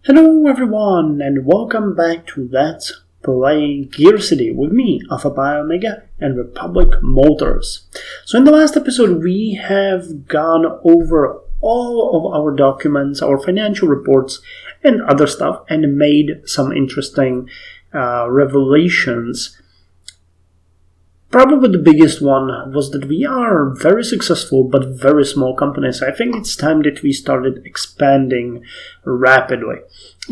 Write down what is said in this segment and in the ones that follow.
Hello everyone and welcome back to Let's Play GearCity with me, Alpha Pi Omega and Republic Motors. So in the last episode we have gone over all of our documents, our financial reports and other stuff, and made some interesting revelations. Probably the biggest one was that we are very successful but very small companies. I think it's time that we started expanding rapidly.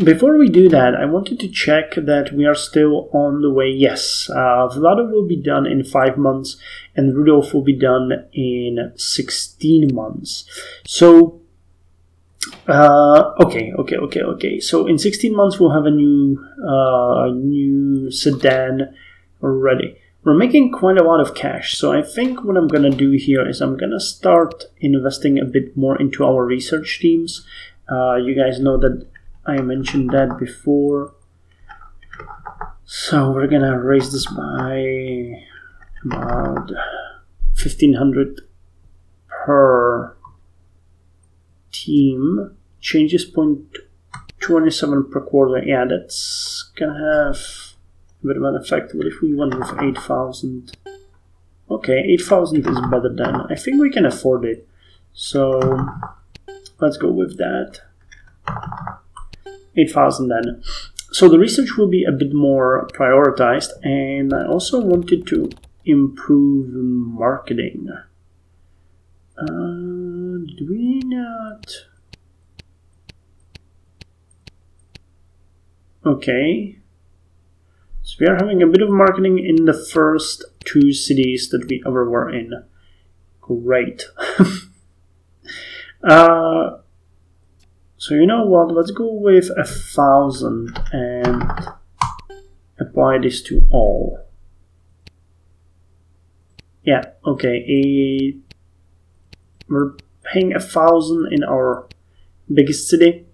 Before we do that, I wanted to check that we are still on the way. Yes, Vlado will be done in 5 months and Rudolph will be done in 16 months. So, okay. So in 16 months we'll have a new sedan ready. We're making quite a lot of cash, so I think what I'm going to do here is I'm going to start investing a bit more into our research teams. You guys know that I mentioned that before. So we're going to raise this by about 1,500 per team. Changes 0.27 per quarter. Yeah, that's going to have a bit of an effect. What if we went with 8,000? Okay, 8,000 is better than. I think we can afford it. So let's go with that. 8,000 then. So the research will be a bit more prioritized, and I also wanted to improve marketing. Did we not? Okay. So we are having a bit of marketing in the first 2 cities that we ever were in. Great. So you know what, let's go with 1,000 and apply this to all. Yeah, okay, we're paying 1,000 in our biggest city,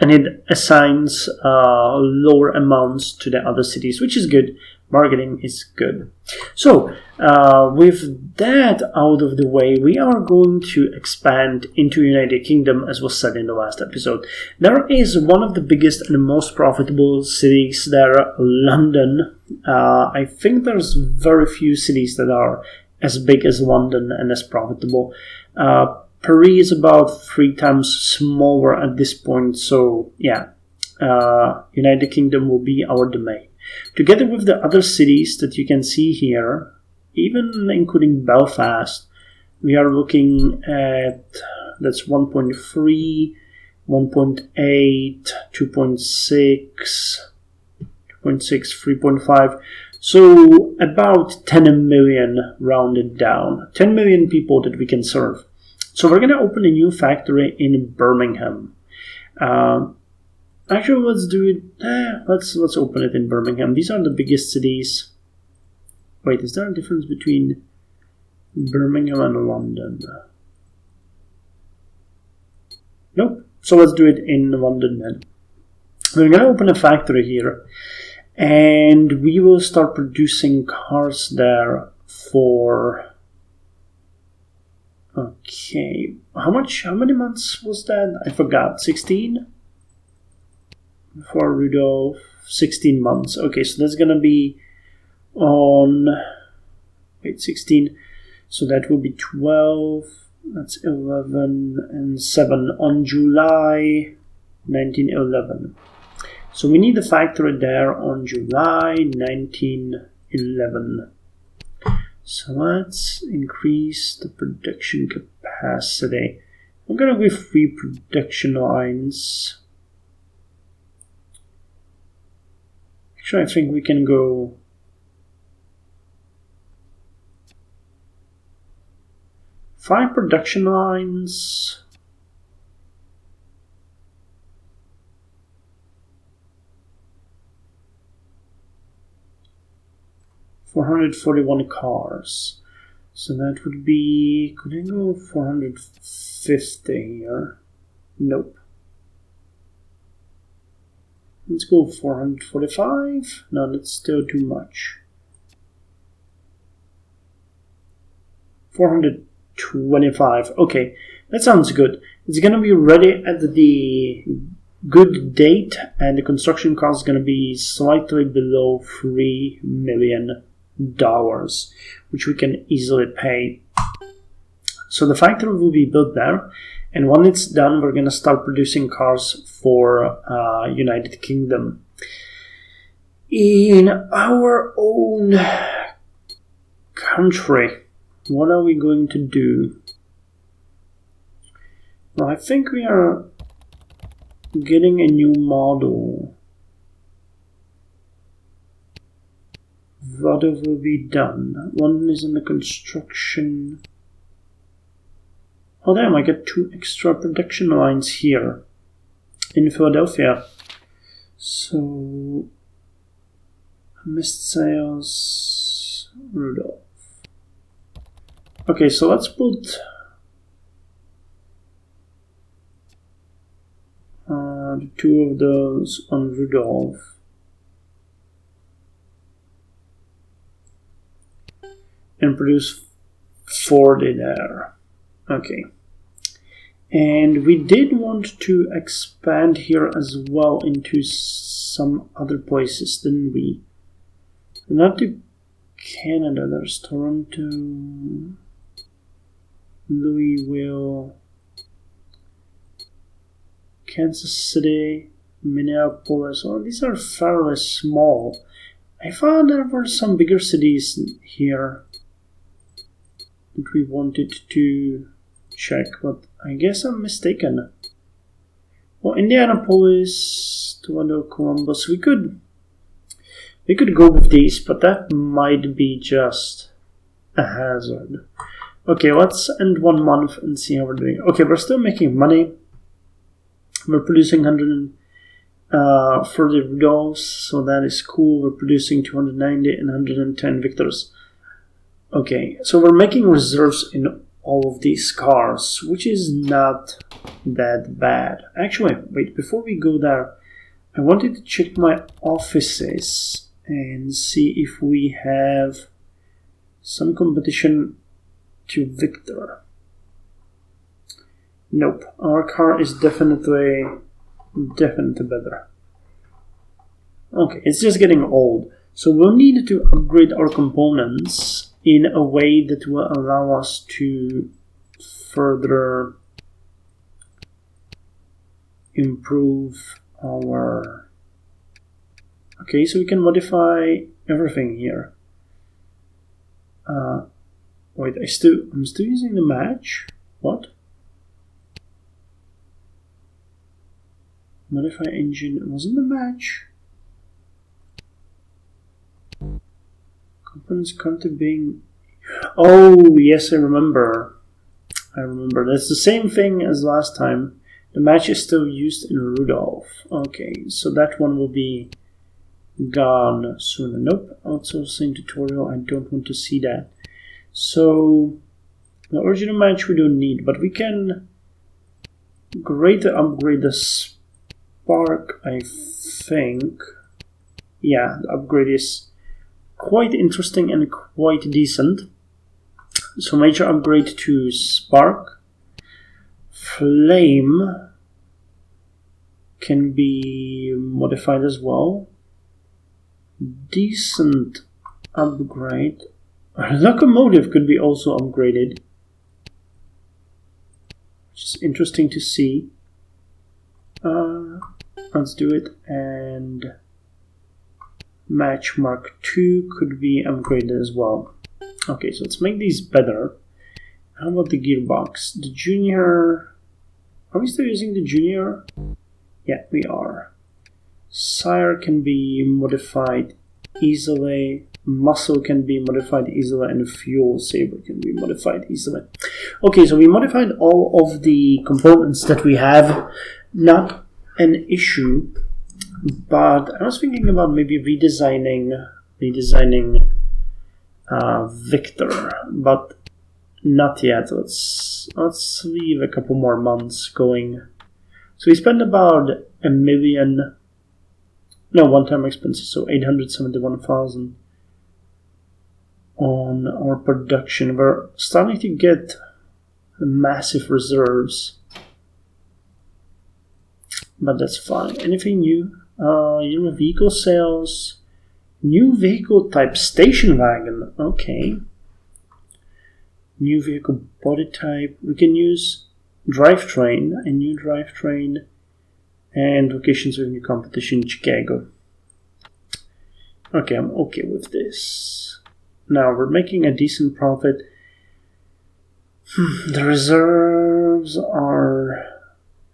and it assigns lower amounts to the other cities, which is good. Marketing is good. So, with that out of the way, we are going to expand into United Kingdom, as was said in the last episode. There is one of the biggest and most profitable cities there, London. I think there's very few cities that are as big as London and as profitable. Paris is about 3 times smaller at this point, so yeah, United Kingdom will be our domain. Together with the other cities that you can see here, even including Belfast, we are looking at, that's 1.3, 1.8, 2.6, 3.5, so about 10 million rounded down, 10 million people that we can serve. So we're going to open a new factory in Birmingham. Actually, let's do it. Let's open it in Birmingham. These are the biggest cities. Wait, is there a difference between Birmingham and London? Nope. So let's do it in London then. We're going to open a factory here, and we will start producing cars there for. Okay, how many months was that? I forgot. 16? For Rudolph, 16 months. Okay, so that's gonna be on 16. So that will be 12. That's 11 and 7 on July 1911. So we need a factory there on July 1911. So let's increase the production capacity. I'm gonna go 3 production lines. Actually, I think we can go 5 production lines. $441 cars. So that would be, could I go 450 here? Nope. Let's go 445. No, that's still too much. 425. Okay, that sounds good. It's gonna be ready at the good date, and the construction cost is going to be slightly below $3 million, which we can easily pay. So the factory will be built there, and when it's done, we're going to start producing cars for United Kingdom. In our own country, what are we going to do? Well, I think we are getting a new model. Vlado will be done. One is in the construction. Oh damn, I get 2 extra production lines here in Philadelphia. So, missed sales, Rudolph. Okay, so let's put the 2 of those on Rudolph. And produce 40 there. Okay. And we did want to expand here as well into some other places, didn't we? Not to Canada, there's Toronto, Louisville, Kansas City, Minneapolis. Oh, these are fairly small. I thought there were some bigger cities here that we wanted to check, but I guess I'm mistaken. Well, Indianapolis, Toronto, Columbus, we could go with these, but that might be just a hazard. Okay, let's end 1 month and see how we're doing. Okay, we're still making money. We're producing 130 Rudolphs, so that is cool. We're producing 290 and 110 Victors. Okay, so we're making reserves in all of these cars, which is not that bad. Actually, wait, before we go there, I wanted to check my offices and see if we have some competition to Victor. Nope, our car is definitely better. Okay, it's just getting old. So we'll need to upgrade our components in a way that will allow us to further improve our... Okay, so we can modify everything here. Wait, I'm still using the match? What? Modify engine, it wasn't the match. Components currently being... Oh, yes, I remember. That's the same thing as last time. The match is still used in Rudolph. Okay, so that one will be gone soon. Nope, outsourcing tutorial, I don't want to see that. So, the original match we don't need, but we can greatly upgrade the Spark, I think. Yeah, the upgrade is quite interesting and quite decent. So major upgrade to Spark. Flame can be modified as well. Decent upgrade. Locomotive could be also upgraded, which is interesting to see. Let's do it. And Match Mark II could be upgraded as well. Okay, so let's make these better. How about the gearbox? The Junior... Are we still using the Junior? Yeah, we are. Sire can be modified easily. Muscle can be modified easily. And Fuel Saver can be modified easily. Okay, so we modified all of the components that we have. Not an issue. But I was thinking about maybe redesigning Victor, but not yet. Let's leave a couple more months going. So we spent about $1 million, no, one-time expenses, so 871,000 on our production. We're starting to get massive reserves. but that's fine. Anything new? Your vehicle sales, new vehicle type station wagon. Okay. New vehicle body type. We can use drivetrain, a new drivetrain, and locations of new competition in Chicago. Okay, I'm okay with this. Now we're making a decent profit. The reserves are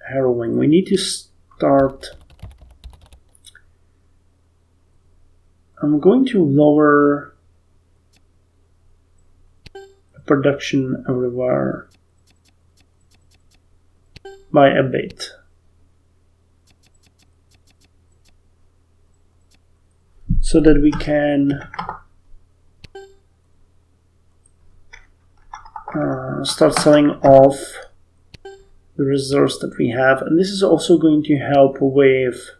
harrowing. We need to start. I'm going to lower production everywhere by a bit. So that we can start selling off the reserves that we have. And this is also going to help with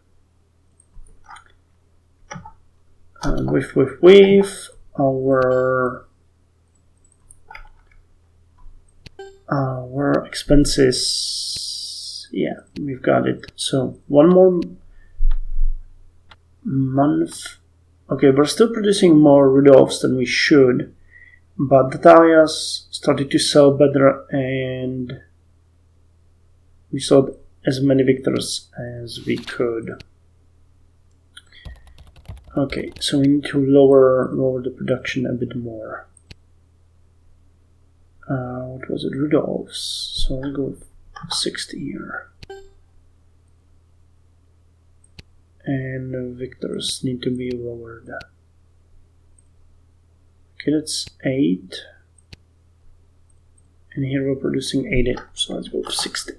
our expenses. Yeah, we've got it. So one more month. Okay, we're still producing more Rudolphs than we should, but the Talias started to sell better, and we sold as many Victors as we could. Okay, so we need to lower the production a bit more. What was it? Rudolphs. So I'll go with 60 here. And Victors need to be lowered. Okay, that's 8. And here we're producing 80, so let's go with 60.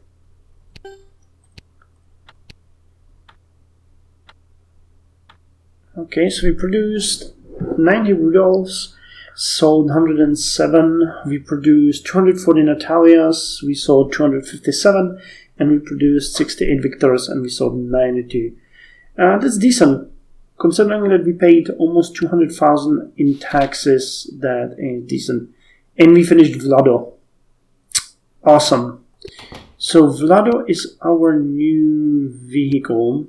Okay, so we produced 90 Rudolphs, sold 107. We produced 240 Natalias, we sold 257, and we produced 68 Victors, and we sold 92. That's decent, considering that we paid almost 200,000 in taxes. That is decent. And we finished Vlado. Awesome. So Vlado is our new vehicle.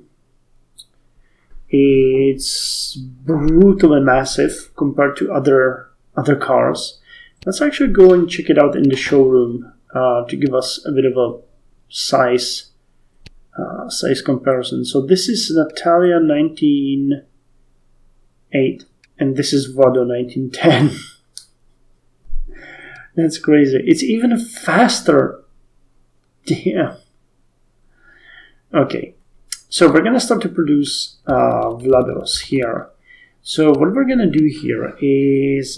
It's brutally massive compared to other cars. Let's actually go and check it out in the showroom to give us a bit of a size comparison. So this is Natalia 1908 and this is Vlado 1910. That's crazy. It's even faster. Damn. Okay, so we're gonna start to produce Vlados here. So what we're gonna do here is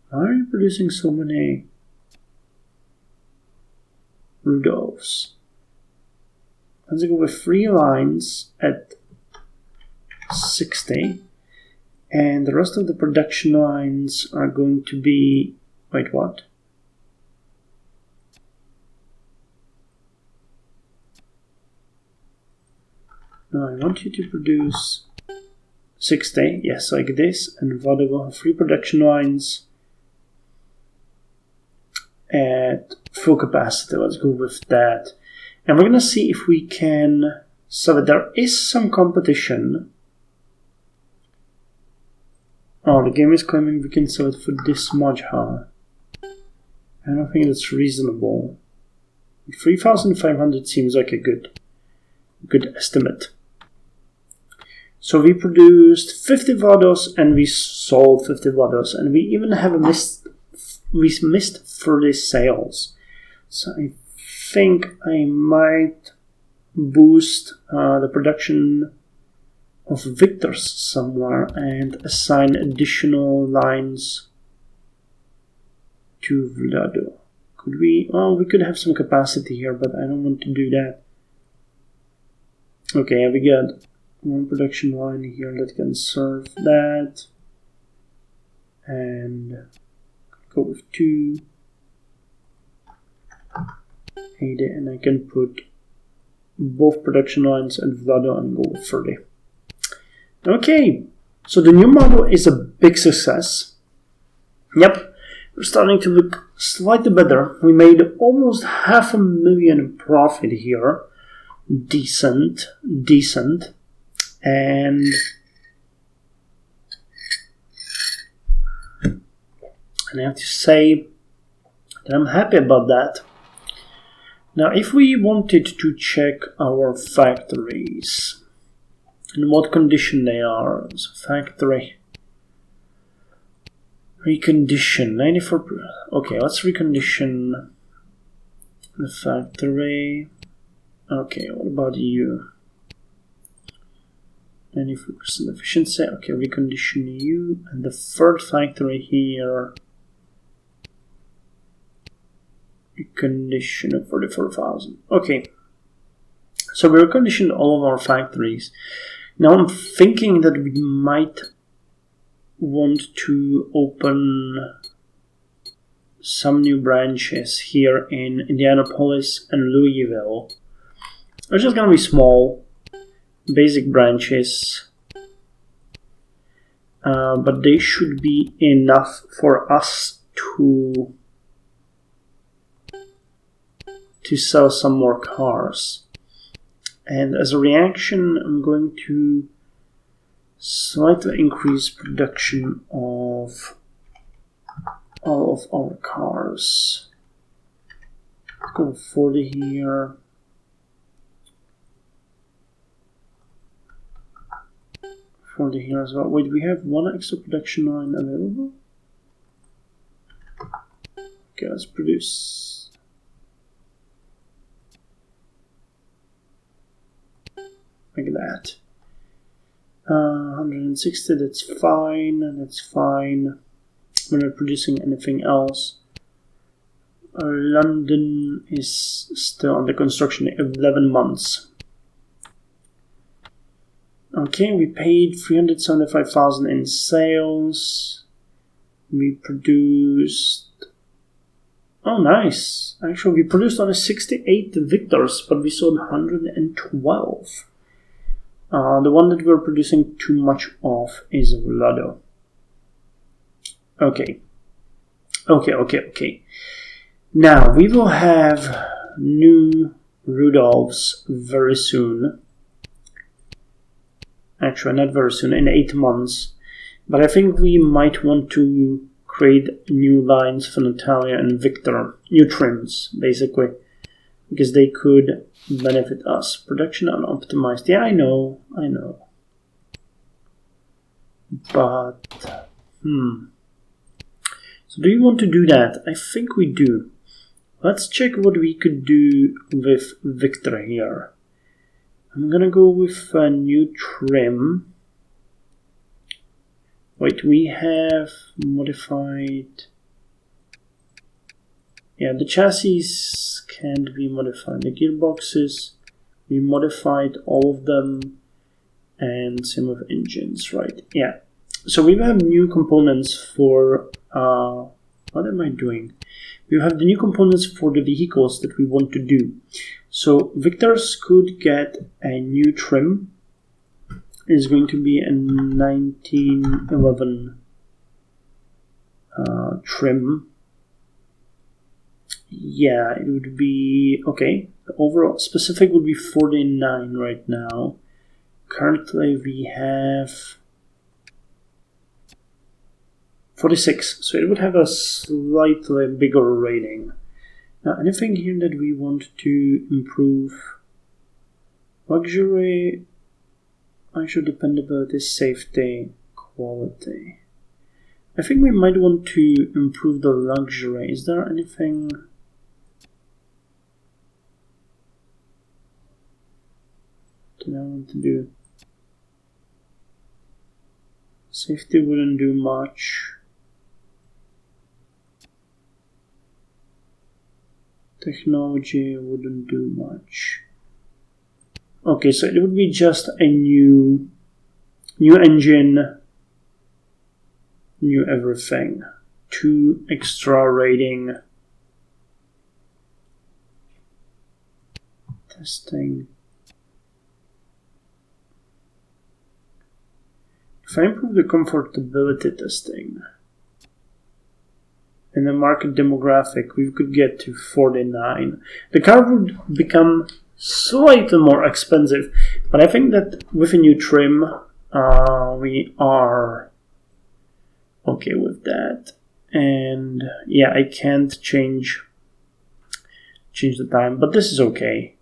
why are you producing so many Rudolphs? Let's go with 3 lines at 60, and the rest of the production lines are going to be, wait, what? No, I want you to produce 60, yes, like this, and Vlado will have 3 production lines at full capacity. Let's go with that. And we're going to see if we can sell it. There is some competition. Oh, the game is claiming we can sell it for this much, huh? I don't think that's reasonable. 3,500 seems like a good estimate. So we produced 50 Vlados and we sold 50 Vlados, and we even have missed 30 sales. So I think I might boost the production of Victors somewhere and assign additional lines to Vlado. Could we? Well, we could have some capacity here, but I don't want to do that. Okay, we got 1 production line here that can serve that, and go with 2, 80, and I can put both production lines at Vlado and go with 30. Okay, so the new model is a big success. Yep, We're starting to look slightly better. We made almost $500,000 profit here. Decent. And I have to say that I'm happy about that. Now, if we wanted to check our factories and what condition they are, so factory recondition 94%. Okay, let's recondition the factory. Okay, what about you? 94% efficiency. Okay, recondition you. And the third factory here, recondition of 44,000. Okay, so we reconditioned all of our factories. Now I'm thinking that we might want to open some new branches here in Indianapolis and Louisville. They're just gonna be small, basic branches, but they should be enough for us to sell some more cars. And as a reaction, I'm going to slightly increase production of all of our cars. Let's go 40 here. 40 here as well. Wait, we have one extra production line available? Okay, let's produce. Like that. 160, that's fine. That's fine. We're not producing anything else. London is still under construction, 11 months. Okay, we paid 375,000 in sales. We produced. Oh, nice. Actually, we produced only 68 Victors, but we sold 112. The one that we're producing too much of is Vlado. Okay. Now, we will have new Rudolphs very soon. Actually, not very soon, in 8 months. But I think we might want to create new lines for Natalia and Victor. New trims, basically. Because they could benefit us. Production unoptimized. Yeah, I know. But, So do you want to do that? I think we do. Let's check what we could do with Victor here. I'm gonna go with a new trim. Wait, we have modified. Yeah, the chassis can't be modified. The gearboxes, we modified all of them, and same with engines, right? Yeah. So we have new components for. What am I doing? We have the new components for the vehicles that we want to do. So Victors could get a new trim. It's going to be a 1911 trim. Yeah, it would be okay. The overall specific would be 49 right now. Currently we have 46, so it would have a slightly bigger rating. Now, anything here that we want to improve? Luxury, actual dependability, safety, quality. I think we might want to improve the luxury. Is there anything? That I want to do? Safety wouldn't do much. Technology wouldn't do much. Okay, so it would be just a new engine, new everything. 2 extra rating. Testing. If I improve the comfortability testing, in the market demographic, we could get to 49. The car would become slightly more expensive, but I think that with a new trim, we are okay with that. And yeah, I can't change the time, but this is okay.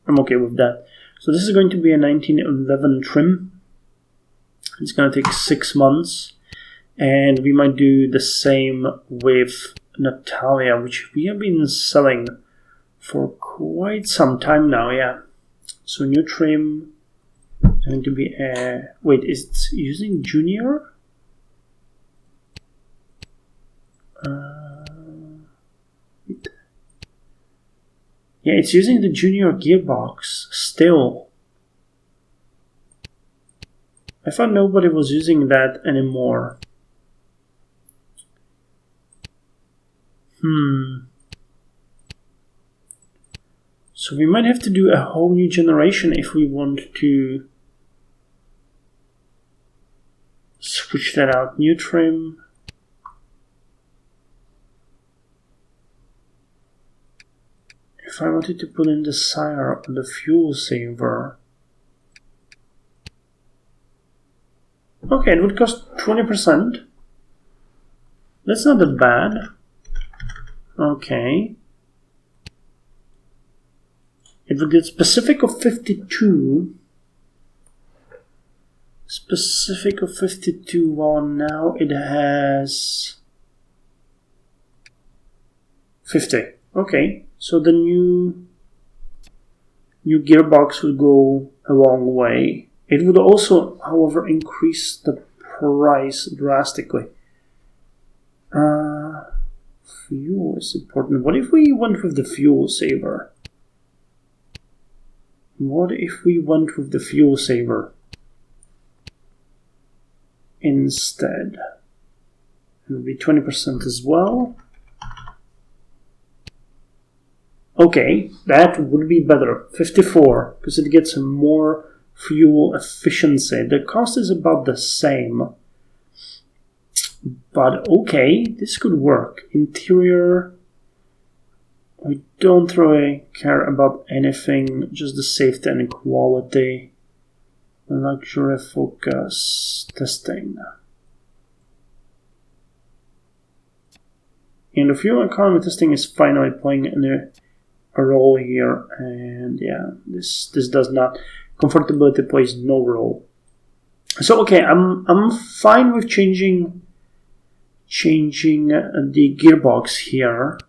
I'm okay with that. So this is going to be a 1911 trim. It's going to take 6 months. And we might do the same with Natalia, which we have been selling for quite some time now, yeah. So new trim is going to be a... Wait, is it using Junior? Yeah, it's using the Junior gearbox still. I thought nobody was using that anymore. So we might have to do a whole new generation if we want to switch that out. New trim. If I wanted to put in the sire on the fuel saver. Okay, it would cost 20%. That's not that bad. Okay. It would get specific of 52. Specific of 52, well now it has 50. Okay, so the new gearbox would go a long way. It would also, however, increase the price drastically. Fuel is important. What if we went with the fuel saver? What if we went with the fuel saver instead? It would be 20% as well. Okay, that would be better. 54, because it gets more fuel efficiency. The cost is about the same. But okay, this could work. Interior, I don't really care about anything, just the safety and quality. Luxury focus, testing. And the fuel economy testing is finally playing a role here, and yeah, this does not. Comfortability plays no role. So okay, I'm fine with changing the gearbox here,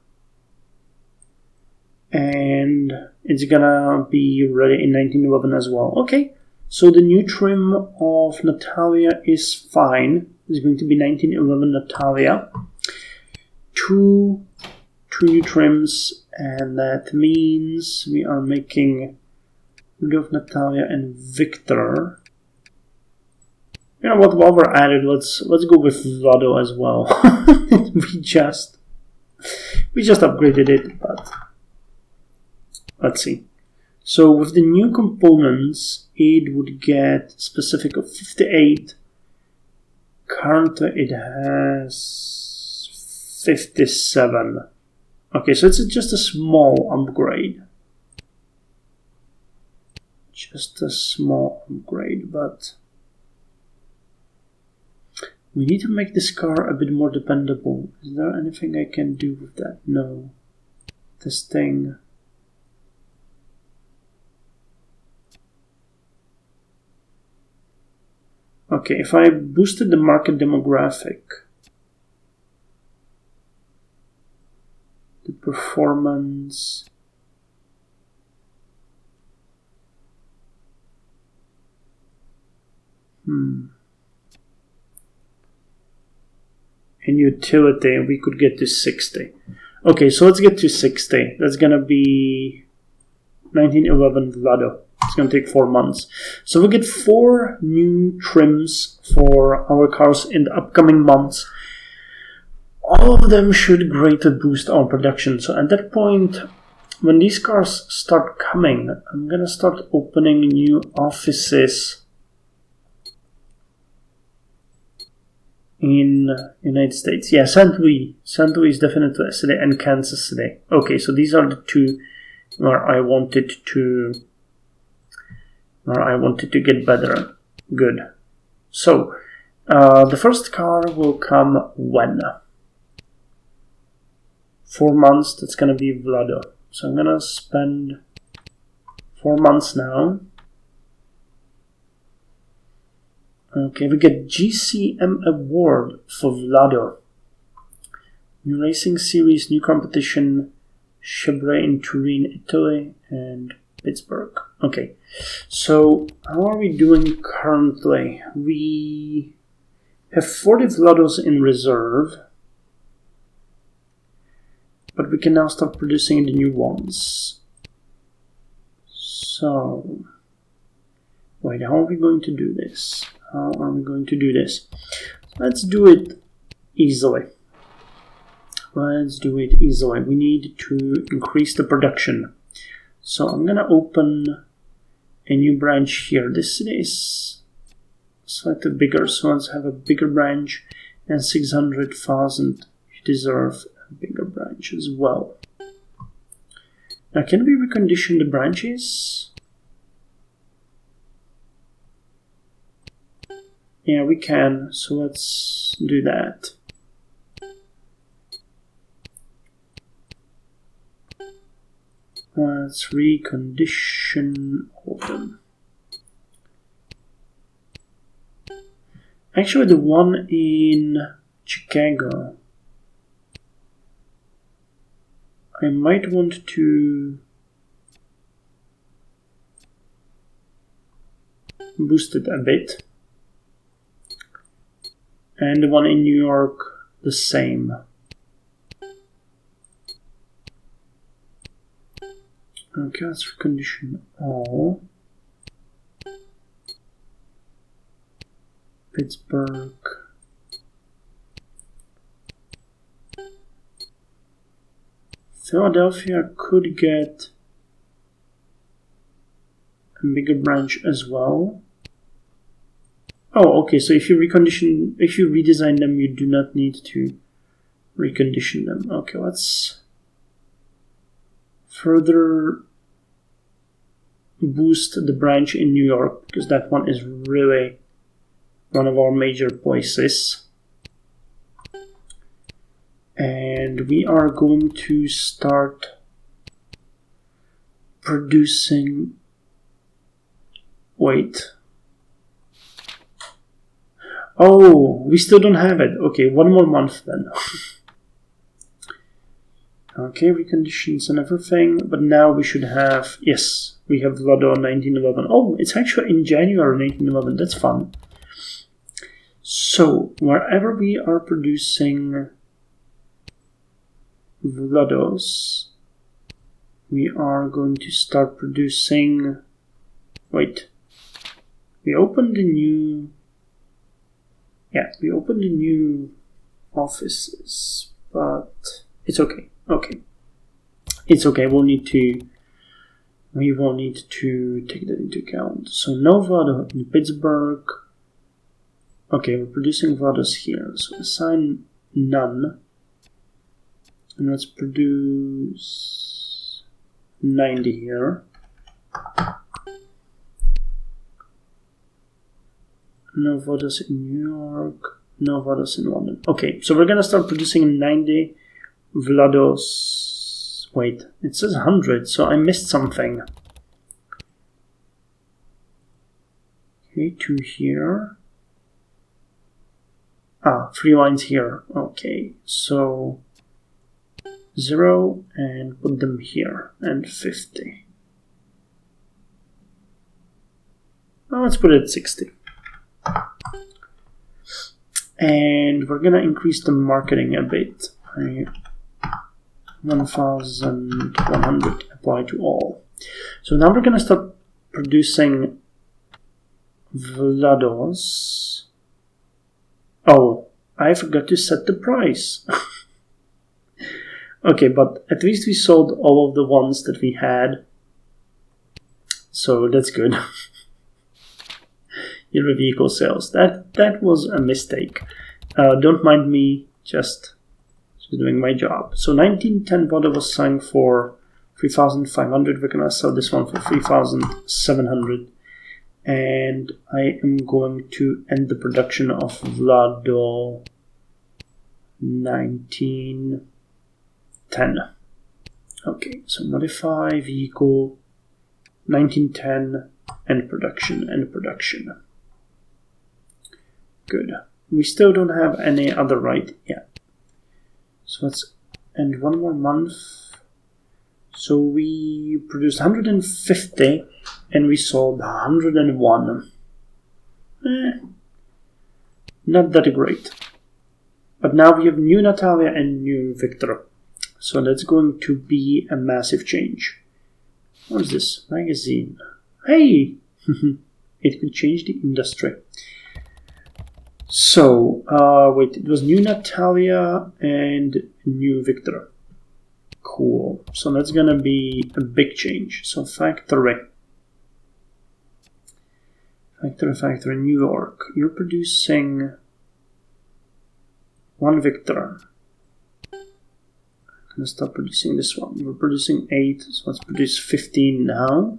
and it's gonna be ready in 1911 as well. Okay, so the new trim of Natalia is fine. It's going to be 1911 Natalia. Two new trims, and that means we are making rid of Natalia and Victor. You know what, while we're at it, let's go with Vlado as well. we just upgraded it, but let's see. So with the new components, it would get specific of 58. Currently it has 57. Okay, so it's just a small upgrade. Just a small upgrade, but we need to make this car a bit more dependable. Is there anything I can do with that? No. Testing. Okay, if I boosted the market demographic, the performance, and utility, we could get to 60. Okay, so let's get to 60. That's gonna be 1911 Vlado. It's gonna take 4 months. So we get 4 new trims for our cars in the upcoming months. All of them should greatly boost our production. So at that point, when these cars start coming, I'm gonna start opening new offices in United States. Yeah, St. Louis. St. Louis is definitely a city, and Kansas City. Okay, so these are the two where I wanted to get better. Good. So the first car will come when? 4 months. That's gonna be Vlado. So I'm gonna spend 4 months now. Okay, we get GCM award for Vlado. New racing series, new competition, Chevrolet in Turin, Italy, and Pittsburgh. Okay, so how are we doing currently? We have 40 Vlados in reserve, but we can now start producing the new ones. So, wait, how are we going to do this? How are we going to do this? Let's do it easily. Let's do it easily. We need to increase the production. So I'm gonna open a new branch here. This city is slightly bigger, so let's have a bigger branch, and 600,000. You deserve a bigger branch as well. Now, can we recondition the branches? Yeah, we can, so let's do that. Let's recondition all of them. Actually, the one in Chicago, I might want to boost it a bit. And the one in New York, the same. Okay, let's recondition all. Pittsburgh. Philadelphia could get a bigger branch as well. Oh, okay, so if you redesign them, you do not need to recondition them. Okay, let's further boost the branch in New York, because that one is really one of our major places. And we are going to start producing... Wait. Oh, we still don't have it. Okay, 1 more month then. Okay, reconditions and everything, but now we should have... Yes, we have Vlado 1911. Oh, it's actually in January 1911. That's fun. So, wherever we are producing Vlados, we are going to start producing... Wait. We opened a new... Yeah, we opened the new offices, but it's okay. Okay, it's okay. We will need to take that into account. So no Vlado in Pittsburgh. Okay, we're producing Vlados here. So assign none, and let's produce 90 here. No Vlados in New York, no Vlados in London. Okay, so we're gonna start producing 90 Vlados. Wait, it says 100, so I missed something. Okay, 2 here. 3 lines here. Okay, so 0 and put them here, and 50. Well, let's put it at 60. And we're gonna increase the marketing a bit. 1,100 apply to all. So now we're gonna start producing Vlados. Oh, I forgot to set the price. Okay, but at least we sold all of the ones that we had, so that's good. Yearly vehicle sales. That was a mistake. Don't mind me, just doing my job. So 1910 Vlado was selling for 3,500. We're gonna sell this one for 3,700. And I am going to end the production of Vlado 1910. Okay, so modify vehicle 1910, end production. Good. We still don't have any other right yet. So let's end one more month. So we produced 150 and we sold 101. Not that great. But now we have new Natalia and new Victor. So that's going to be a massive change. What is this? Magazine. Hey! It could change the industry. So, wait, it was new Natalia and new Victor. Cool. So that's gonna be a big change. So factory, New York. You're producing one Victor. I'm gonna stop producing this one. We're producing 8, so let's produce 15 now.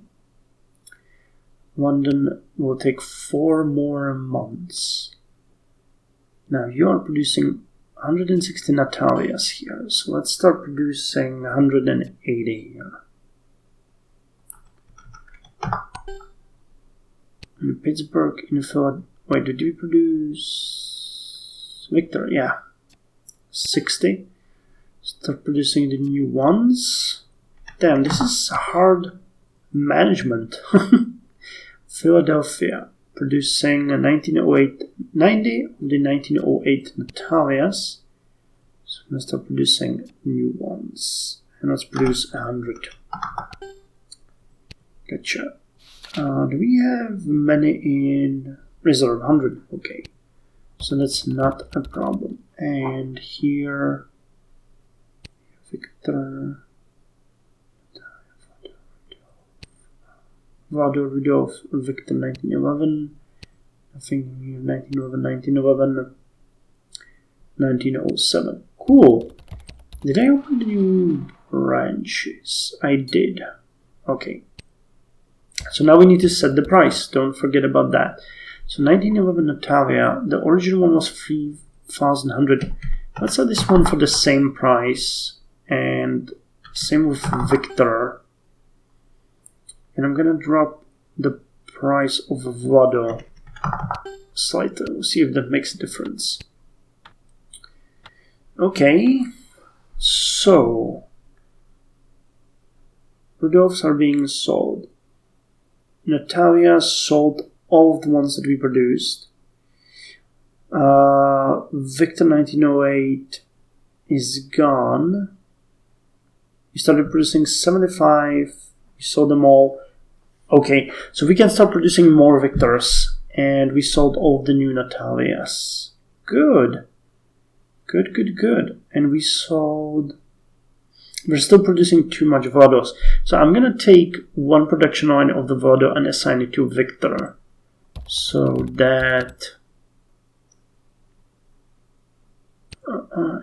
London will take 4 more months. Now you are producing 160 Natalias here, so let's start producing 180 here. In Pittsburgh, in Philadelphia, wait, did we produce Victor? Yeah, 60. Start producing the new ones. Damn, this is hard management. Philadelphia, producing 1908, 90 of the 1908 Natalias. So let's start producing new ones. And let's produce 100. Gotcha. Do we have many in reserve? 100. Okay. So that's not a problem. And here, Victor, Vlado, Rudolph, Victor 1911. Nothing here. 1911, 1907. Cool. Did I open the new branches? I did. Okay. So now we need to set the price. Don't forget about that. So 1911 Natalia, the original one was 3,100. Let's set this one for the same price. And same with Victor. And I'm gonna drop the price of Vlado slightly. We'll see if that makes a difference. Okay. So Rudolphs are being sold. Natalia sold all of the ones that we produced. Victor 1908 is gone. We started producing 75. We sold them all. Okay, so we can start producing more Victors. And we sold all of the new Natalias. Good. Good. And we sold... We're still producing too much Vlados. So I'm going to take one production line of the Vlado and assign it to Victor. So that...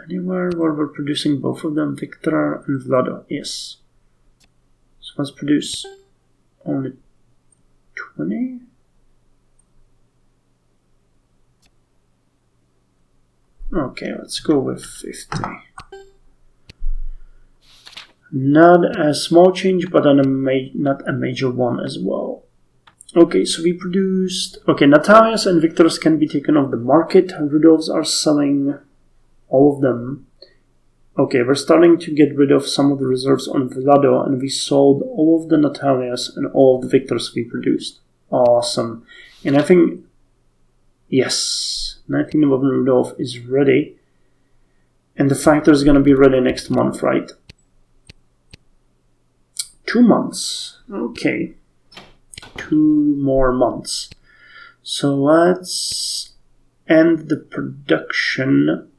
anywhere where we're producing both of them, Victor and Vlado. Yes. So let's produce only 20. Okay, let's go with 50. Not a small change, but not a major one as well. Okay, so we produced... Okay, Natalias and Victors can be taken off the market. Rudolphs are selling all of them. Okay, we're starting to get rid of some of the reserves on Vlado, and we sold all of the Natalias and all of the Victors we produced. Awesome. And I think... Yes, 1911 Rudolph is ready. And the factor is going to be ready next month, right? 2 months. Okay. 2 more months. So let's end the production.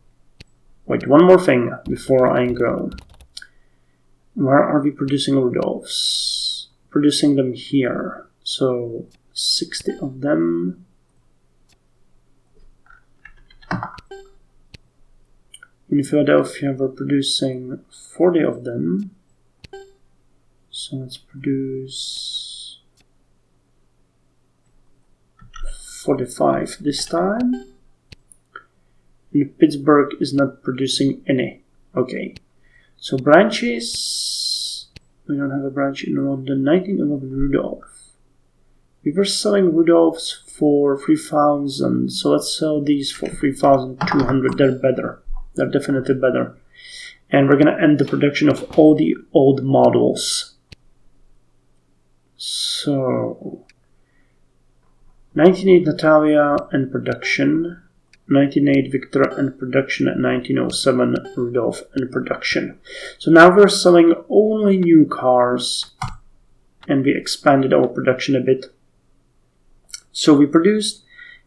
Wait, one more thing before I go. Where are we producing Rudolphs? Producing them here. So 60 of them. In Philadelphia, we're producing 40 of them. So let's produce 45 this time. And Pittsburgh is not producing any. Okay. So branches, we don't have a branch in London. 1911 Rudolph. We were selling Rudolphs for 3,000, so let's sell these for 3,200. They're better. They're definitely better. And we're gonna end the production of all the old models. So 1908 Natalia and production. 1908 Victor and production, and 1907 Rudolph and production. So now we're selling only new cars, and we expanded our production a bit. So we produced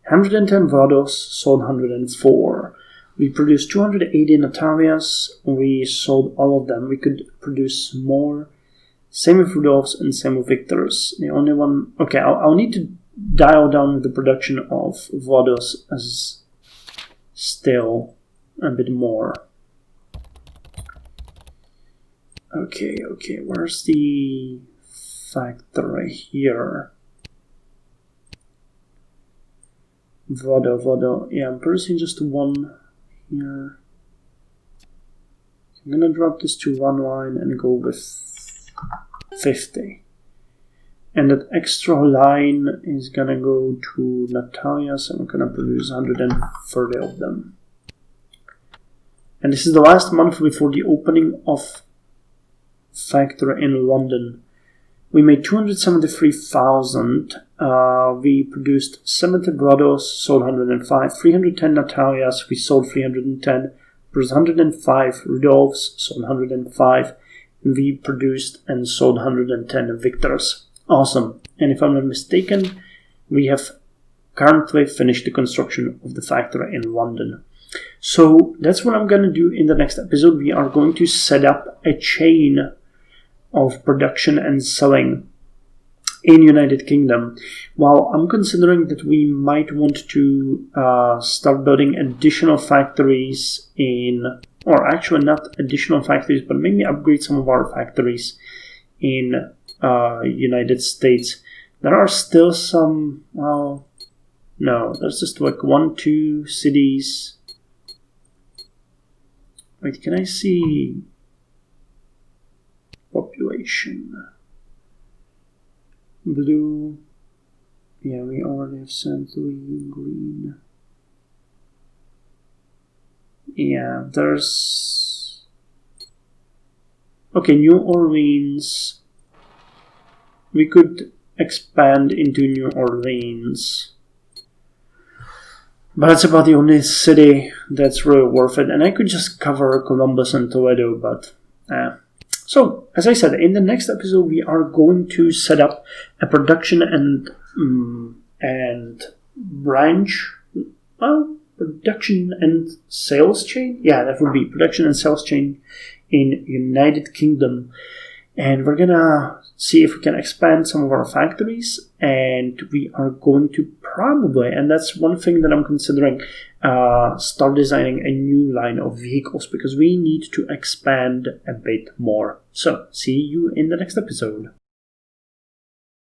110 Vlados, sold 104. We produced 280 Natalias, we sold all of them. We could produce more. Same with Rudolphs and same with Victors. The only one... Okay, I'll need to dial down with the production of Vlados as still a bit more. Okay, where's the factory here? Vlado, yeah, I'm producing just one here. I'm gonna drop this to one line and go with 50. And that extra line is gonna go to Natalia, so I'm gonna produce 130 of them. And this is the last month before the opening of factory in London. We made 273,000. We produced 70 Vlados, sold 105. 310 Natalias, we sold 310. Produced 105 Rudolphs, sold 105. And we produced and sold 110 Victors. Awesome. And if I'm not mistaken, we have currently finished the construction of the factory in London. So that's what I'm going to do in the next episode. We are going to set up a chain of production and selling in United Kingdom. While I'm considering that we might want to start building additional factories or actually not additional factories, but maybe upgrade some of our factories in United States. There are still some, well, no, there's just like 1-2 cities. Wait, can I see population? Blue. Yeah, we already have St. Louis. Green. Yeah, there's... Okay, New Orleans. We could expand into New Orleans. But that's about the only city that's really worth it. And I could just cover Columbus and Toledo, but... So, as I said, in the next episode we are going to set up a production and branch... Well, production and sales chain? Yeah, that would be production and sales chain in United Kingdom. And we're gonna see if we can expand some of our factories, and we are going to probably, and that's one thing that I'm considering, start designing a new line of vehicles, because we need to expand a bit more. So, see you in the next episode.